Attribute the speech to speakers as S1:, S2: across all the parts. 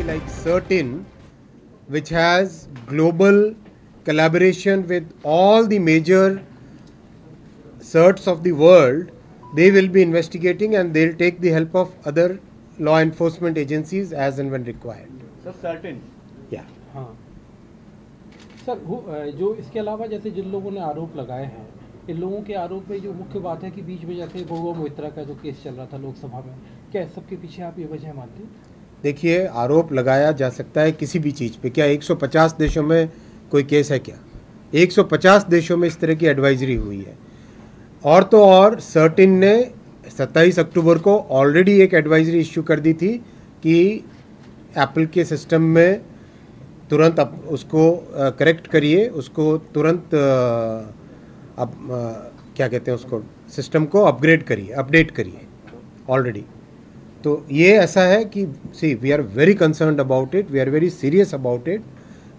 S1: agency like CERT-In, which has global collaboration with all the major CERTs of the world, they will be investigating and they'll take the help of other law enforcement agencies as and when required.
S2: Sir certain
S1: Yeah.
S3: हाँ sir, जो इसके अलावा जैसे जिन लोगों ने आरोप लगाए हैं, इन लोगों के आरोप में जो मुख्य बात है कि बीच में जैसे गौरव मोइत्रा का जो केस चल रहा था लोकसभा में, क्या इस सबके पीछे आप ये वजह मानते हैं?
S1: देखिए, आरोप लगाया जा सकता है किसी भी चीज़ पे। क्या 150 देशों में कोई केस है? क्या 150 देशों में इस तरह की एडवाइजरी हुई है? और तो और CERT-In ने 27 अक्टूबर को ऑलरेडी एक एडवाइजरी इश्यू कर दी थी कि एप्पल के सिस्टम में तुरंत उसको करेक्ट करिए, उसको तुरंत क्या कहते हैं उसको, सिस्टम को अपग्रेड करिए, अपडेट करिए ऑलरेडी। तो ये ऐसा है कि see we are very concerned about it, we are very serious about it,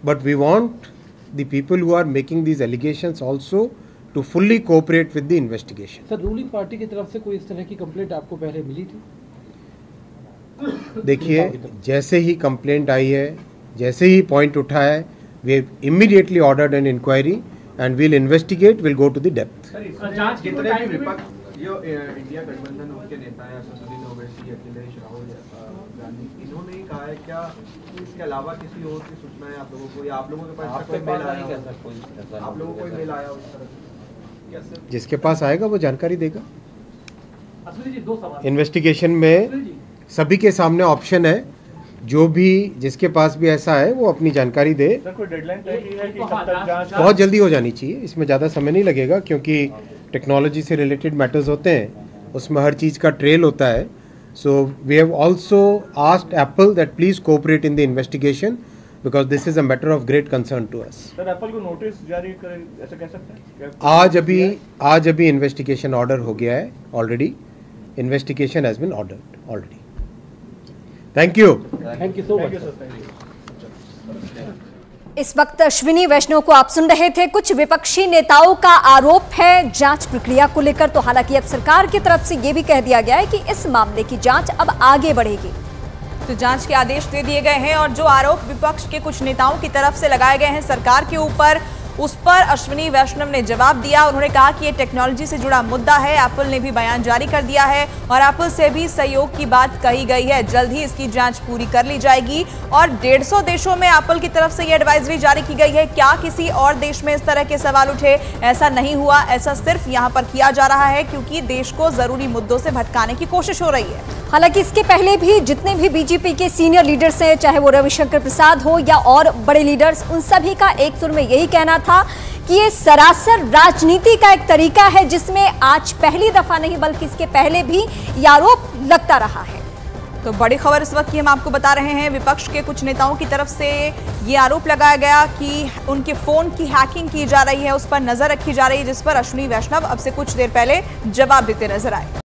S1: but we want the people who are making these allegations also to fully cooperate with the investigation.
S3: Sir, ruling party की तरफ से कोई इस तरह की complaint आपको पहले मिली थी?
S1: देखिए, जैसे ही कंप्लेंट आई है, जैसे ही पॉइंट उठा है, we have immediately ordered an inquiry and will investigate, will go to the depth.
S2: जांच कितने भी विपक्ष जो इंडिया गठबंधन उनके नेता हैं असदुद्दीन ओवैसी, अखिलेश, राहुल गांधी, इन्होंने ही कहा है क्या इसके अलावा किसी और की सूचना है आप लोगों को, या आप लोगों के पास कोई मेल आया? आप लोगों को कोई मेल आया उस तरह?
S1: जिसके पास आएगा वो जानकारी देगा। इन्वेस्टिगेशन में सभी के सामने ऑप्शन है, जो भी जिसके पास भी ऐसा है वो अपनी जानकारी दे।
S2: कोई डेडलाइन तय की है कि कब तक जांच?
S1: बहुत जल्दी हो जानी चाहिए, इसमें ज़्यादा समय नहीं लगेगा, क्योंकि टेक्नोलॉजी से रिलेटेड मैटर्स होते हैं, उसमें हर चीज़ का ट्रेल होता है। So we have also asked Apple that please cooperate in the investigation because this is a matter of great concern to us.
S2: Sir, Apple को नोटिस जारी करे, ऐसा कह सकते हैं?
S1: आज अभी इन्वेस्टिगेशन ऑर्डर हो गया है already. Investigation has been ordered already. Thank you
S3: so much.
S4: इस वक्त अश्विनी वैष्णव को आप सुन रहे थे। कुछ विपक्षी नेताओं का आरोप है जांच प्रक्रिया को लेकर, तो हालांकि अब सरकार की तरफ से यह भी कह दिया गया है कि इस मामले की जांच अब आगे बढ़ेगी।
S5: तो जांच के आदेश दे दिए गए हैं और जो आरोप विपक्ष के कुछ नेताओं की तरफ से लगाए गए हैं सरकार के ऊपर, उस पर अश्विनी वैष्णव ने जवाब दिया। उन्होंने कहा कि ये टेक्नोलॉजी से जुड़ा मुद्दा है। एप्पल ने भी बयान जारी कर दिया है और एप्पल से भी सहयोग की बात कही गई है। जल्द ही इसकी जांच पूरी कर ली जाएगी और 150 देशों में एप्पल की तरफ से ये एडवाइजरी जारी की गई है। क्या किसी और देश में इस तरह के सवाल उठे? ऐसा नहीं हुआ। ऐसा सिर्फ यहाँ पर किया जा रहा है क्योंकि देश को जरूरी मुद्दों से भटकाने की कोशिश हो रही है।
S4: हालांकि इसके पहले भी जितने भी बीजेपी के सीनियर लीडर्स हैं, चाहे वो रविशंकर प्रसाद हो या और बड़े लीडर्स, उन सभी का एक सुर में यही कहना था कि ये सरासर राजनीति का एक तरीका है, जिसमें आज पहली दफा नहीं बल्कि इसके पहले भी ये आरोप लगता रहा है।
S5: तो बड़ी खबर इस वक्त की हम आपको बता रहे हैं, विपक्ष के कुछ नेताओं की तरफ से ये आरोप लगाया गया कि उनके फोन की हैकिंग की जा रही है, उस पर नजर रखी जा रही है, जिस पर अश्विनी वैष्णव अब से कुछ देर पहले जवाब देते नजर आए।